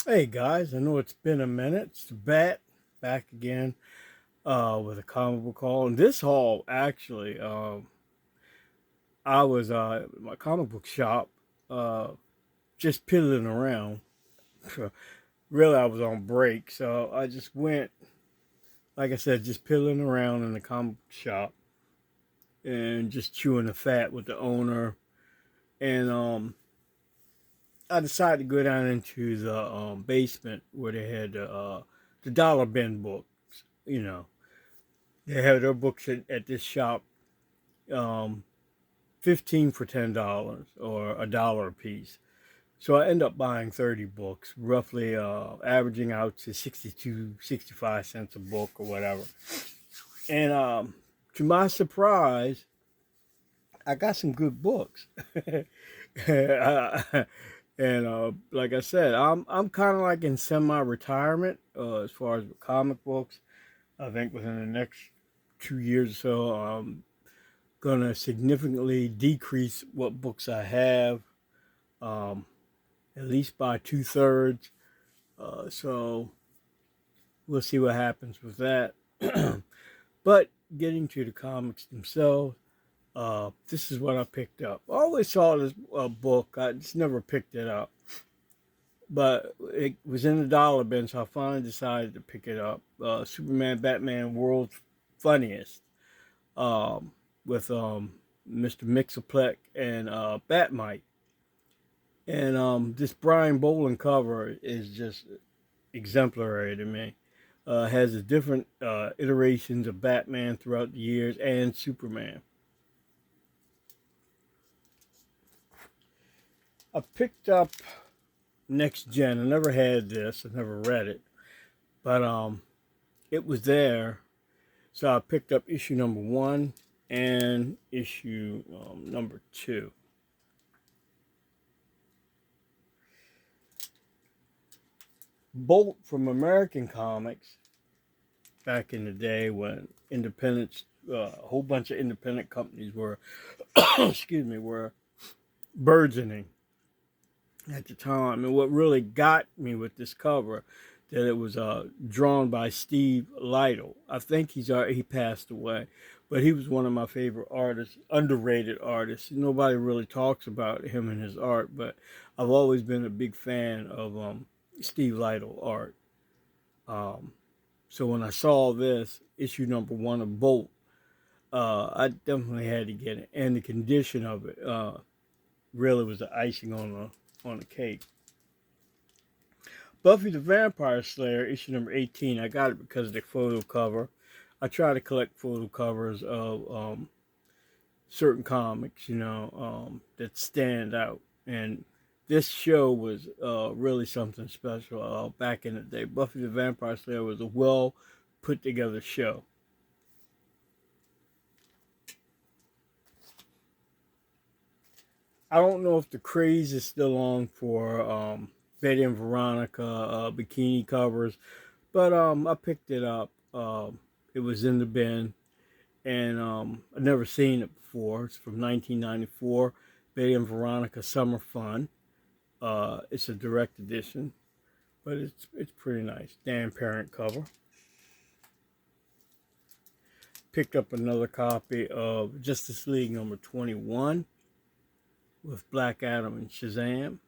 Hey guys, I know it's been a minute. It's the Bat back again with a comic book haul. And this haul, actually, I was at my comic book shop uh, just piddling around. Really, I was on break, so I just went, like I said, just piddling around in the comic book shop and just chewing the fat with the owner. And I decided to go down into the basement where they had the dollar bin books. You know, they have their books at this shop, um, 15 for $10 or a dollar a piece. So I end up buying 30 books, roughly averaging out to 62, 65 cents a book or whatever. And to my surprise, I got some good books. And like I said, I'm kind of like in semi-retirement as far as comic books. I think within the next 2 years or so, gonna significantly decrease what books I have, um, at least by 2/3. So we'll see what happens with that. But getting to the comics themselves, this is what I picked up. I always saw this book. I just never picked it up, but it was in the dollar bin, so I finally decided to pick it up. Superman, Batman, World's Funniest, um, with Mr. Mixaplex and Batmite. And this Brian Boland cover is just exemplary to me. Has the different iterations of Batman throughout the years and Superman. I picked up Next Gen. I never had this. I never read it, but it was there, so I picked up issue number one and issue number two. Bolt from American Comics back in the day when independents, a whole bunch of independent companies were, excuse me, were burgeoning at the time. And what really got me with this cover, that it was drawn by Steve Lytle. I think he passed away, but he was one of my favorite artists, underrated artists. Nobody really talks about him and his art, but I've always been a big fan of Steve Lytle art. Um, so when I saw this issue number one of Bolt, I definitely had to get it, and the condition of it really was the icing on the cake. Buffy the Vampire Slayer, issue number 18. I got it because of the photo cover. I try to collect photo covers of certain comics, that stand out. And this show was really something special back in the day. Buffy the Vampire Slayer was a well put together show. I don't know if the craze is still on for Betty and Veronica bikini covers, but I picked it up. It was in the bin, and I'd never seen it before. It's from 1994, Betty and Veronica Summer Fun. It's a direct edition, but it's pretty nice. Dan Parent cover. Picked up another copy of Justice League number 21 with Black Adam and Shazam.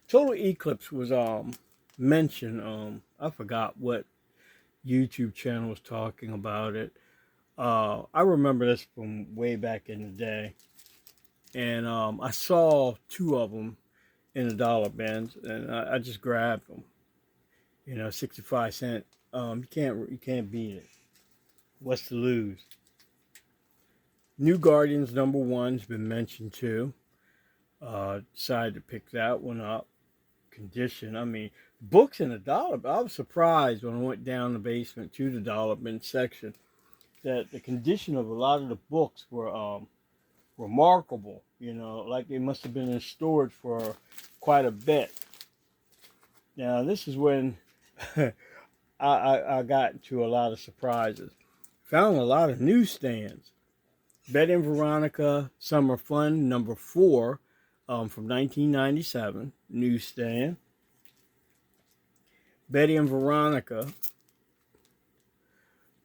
Total Eclipse was mentioned. I forgot what YouTube channel was talking about it. I remember this from way back in the day, and I saw two of them in the dollar bins, and I just grabbed them. 65 cent. You can't beat it. What's to lose? New Guardians number one's been mentioned too. Decided to pick that one up. Condition. I mean, books in the dollar. I was surprised when I went down the basement to the dollar bin section that the condition of a lot of the books were remarkable. Like they must have been in storage for quite a bit. Now this is when I got into a lot of surprises. Found a lot of newsstands. Betty and Veronica Summer Fun number four. from 1997, newsstand. Betty and Veronica,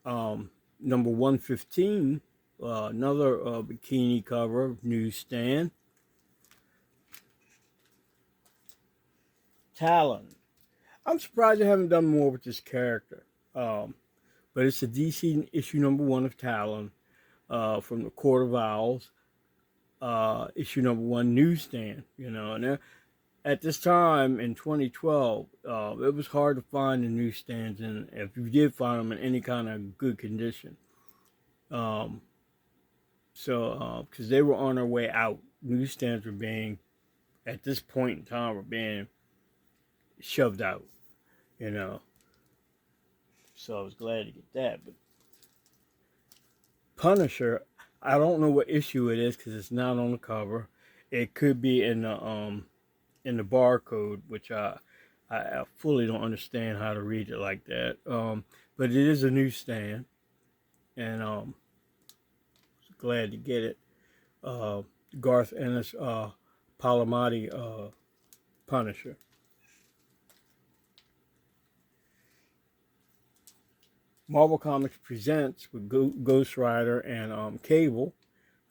number 115, another bikini cover, newsstand. Talon. I'm surprised they haven't done more with this character. But it's a DC issue number 1 of Talon, from the Court of Owls, issue number 1, newsstand. And at this time in 2012, it was hard to find the newsstands, and if you did find them in any kind of good condition. Because they were on their way out. Newsstands were being, at this point in time, were being shoved out, So I was glad to get that. But Punisher, I don't know what issue it is because it's not on the cover. It could be in the barcode, which I fully don't understand how to read it like that. But it is a newsstand, and glad to get it. Garth Ennis, Palmiotti, Punisher. Marvel Comics presents with Ghost Rider and Cable,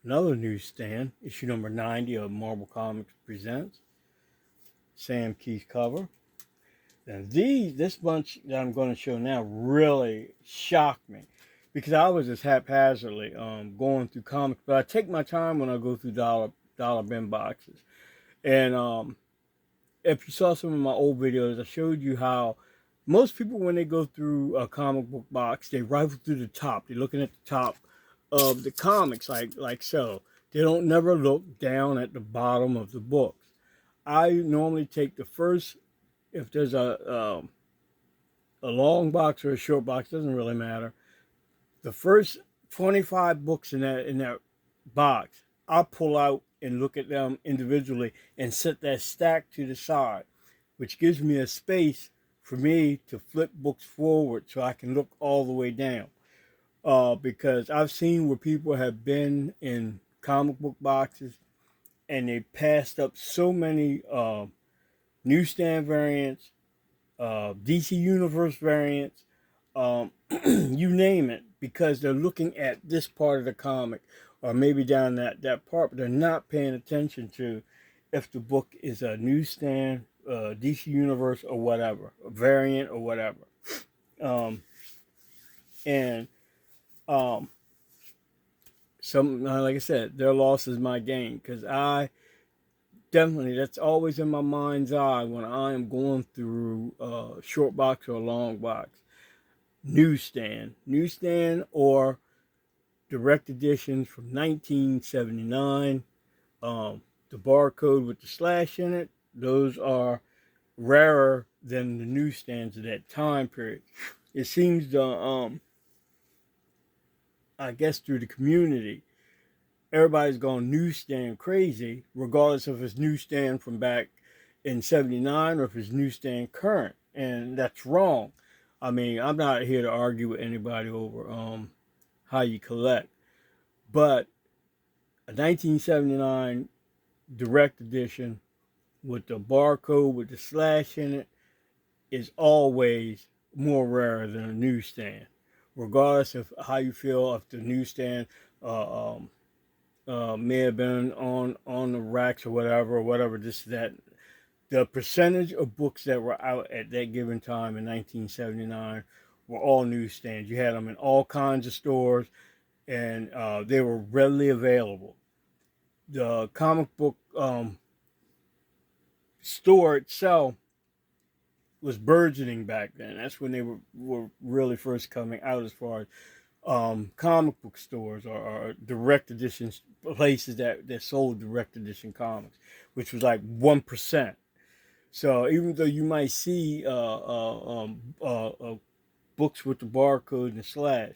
another newsstand, issue number 90 of Marvel Comics presents. Sam Keith cover. And this bunch that I'm going to show now really shocked me, because I was just haphazardly going through comics, but I take my time when I go through dollar bin boxes. And if you saw some of my old videos, I showed you how most people, when they go through a comic book box, they rifle through the top. They're looking at the top of the comics, like so. They don't never look down at the bottom of the books. I normally take the first, if there's a long box or a short box, doesn't really matter. The first 25 books in that box, I'll pull out and look at them individually and set that stack to the side, which gives me a space for me to flip books forward so I can look all the way down. Because I've seen where people have been in comic book boxes and they passed up so many newsstand variants, DC Universe variants, you name it, because they're looking at this part of the comic or maybe down that part, but they're not paying attention to if the book is a newsstand, DC Universe or whatever, a variant or whatever. Like I said, their loss is my gain, because that's always in my mind's eye when I am going through a short box or a long box. Newsstand or direct editions from 1979. The barcode with the slash in it, those are rarer than the newsstands of that time period. It seems I guess through the community, everybody's gone newsstand crazy, regardless if it's newsstand from back in 79 or if it's newsstand current. And that's wrong. I mean, I'm not here to argue with anybody over how you collect. But a 1979 direct edition with the barcode with the slash in it is always more rare than a newsstand, regardless of how you feel if the newsstand may have been on the racks or whatever, this, that. The percentage of books that were out at that given time in 1979 were all newsstands. You had them in all kinds of stores, and they were readily available. The comic book store itself was burgeoning back then. That's when they were really first coming out as far as comic book stores or direct edition places that sold direct edition comics, which was like 1%. So even though you might see books with the barcode and the slash,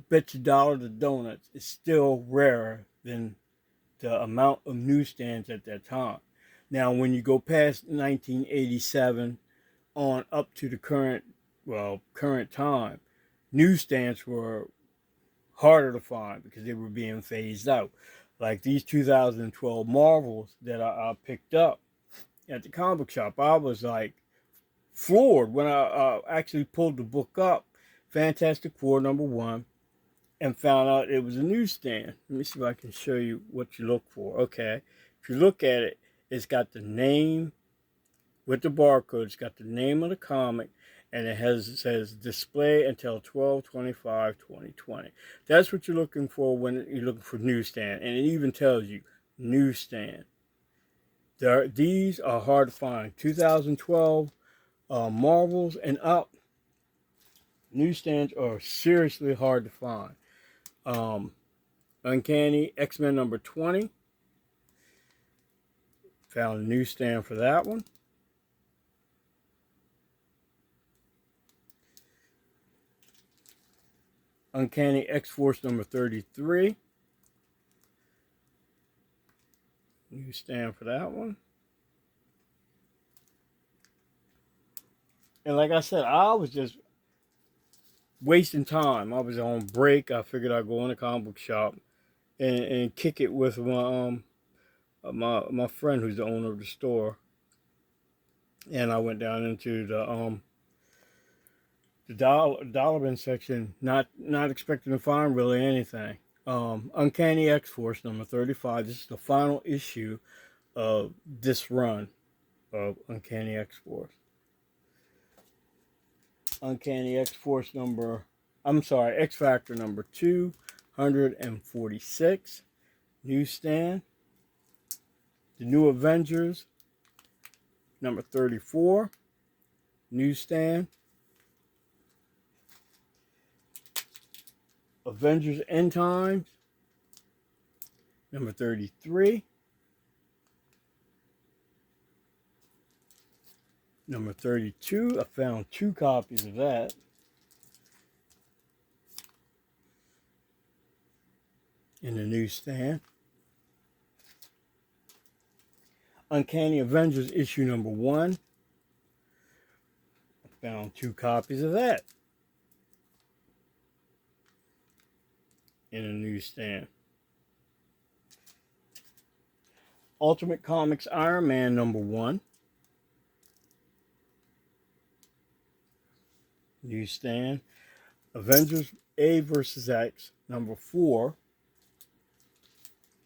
bet your dollar to donuts is still rarer than the amount of newsstands at that time. Now, when you go past 1987 on up to the current time, newsstands were harder to find because they were being phased out. Like these 2012 Marvels that I picked up at the comic book shop. I was like floored when I actually pulled the book up, Fantastic Four #1, and found out it was a newsstand. Let me see if I can show you what you look for. Okay, if you look at it, it's got the name with the barcode. It's got the name of the comic, and it says display until 12/25/2020. That's what you're looking for when you're looking for newsstand, and it even tells you newsstand. These are hard to find. 2012 Marvels and up. Newsstands are seriously hard to find. Uncanny X-Men #20. Found a newsstand for that one. Uncanny X-Force #33. Newsstand for that one. And like I said, I was just wasting time. I was on break. I figured I'd go in a comic book shop and kick it with my friend who's the owner of the store. And I went down into the dollar bin section, not expecting to find really anything. Uncanny X-Force #35. This is the final issue of this run of Uncanny X-Force. Uncanny X-Force X-Factor #246. Newsstand. The New Avengers #34. Newsstand. Avengers End Times #33. #32. I found 2 copies of that. In the newsstand. Uncanny Avengers issue #1. I found 2 copies of that. In a newsstand. Ultimate Comics Iron Man #1. Newsstand. Avengers A vs. X #4.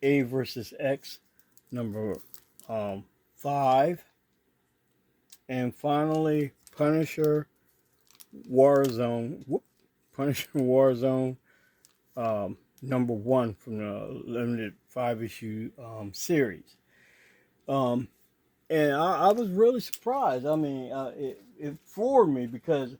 A vs. X #5. And finally, Punisher Warzone. Punisher Warzone #1 from the limited 5-issue series. And I was really surprised. I mean, it floored me because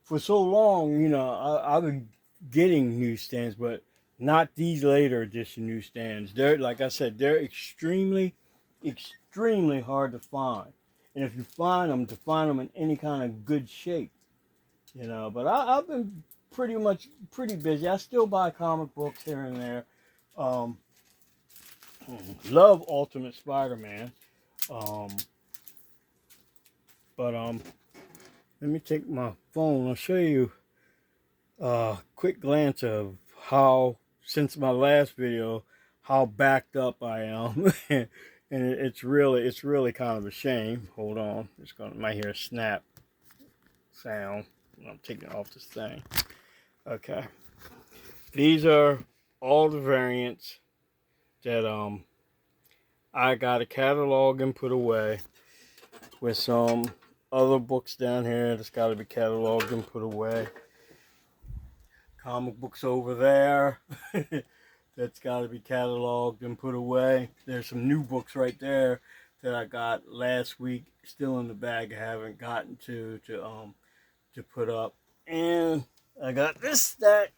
for so long, I've been getting newsstands, but not these later edition newsstands. They're, like I said, they're extremely, extremely hard to find. And if you find them, to find them in any kind of good shape, But I've been pretty busy. I still buy comic books here and there. Love Ultimate Spider-Man. But let me take my phone. I'll show you a quick glance of how, since my last video, how backed up I am. And it's really kind of a shame. Hold on. Might hear a snap sound. I'm taking off this thing. Okay. These are all the variants that I got a catalog and put away, with some other books down here that's got to be cataloged and put away. Comic books over there that's got to be cataloged and put away. There's some new books right there that I got last week, still in the bag. I haven't gotten to put up. And I got this stack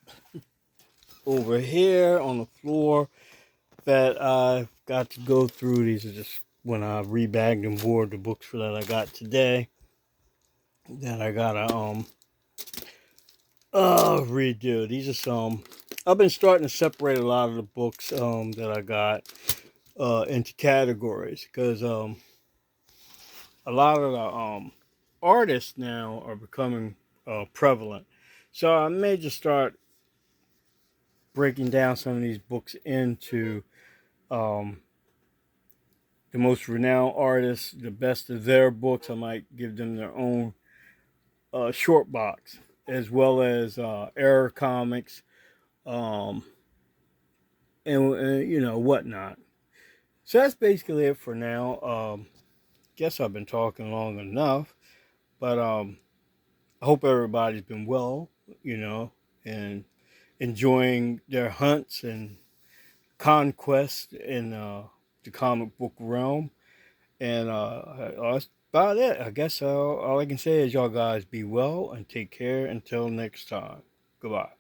over here on the floor that I've got to go through. These are just when I rebagged and board the books that I got today, that I gotta redo. These are some. I've been starting to separate a lot of the books that I got into categories, because a lot of the artists now are becoming prevalent. So I may just start breaking down some of these books into Um, the most renowned artists, the best of their books. I might give them their own short box, as well as Error Comics, um, and you know whatnot. So that's basically it for now. Guess I've been talking long enough, but I hope everybody's been well, you know, and enjoying their hunts and conquest in the comic book realm. And that's about it. I guess all I can say is y'all guys be well and take care until next time. Goodbye.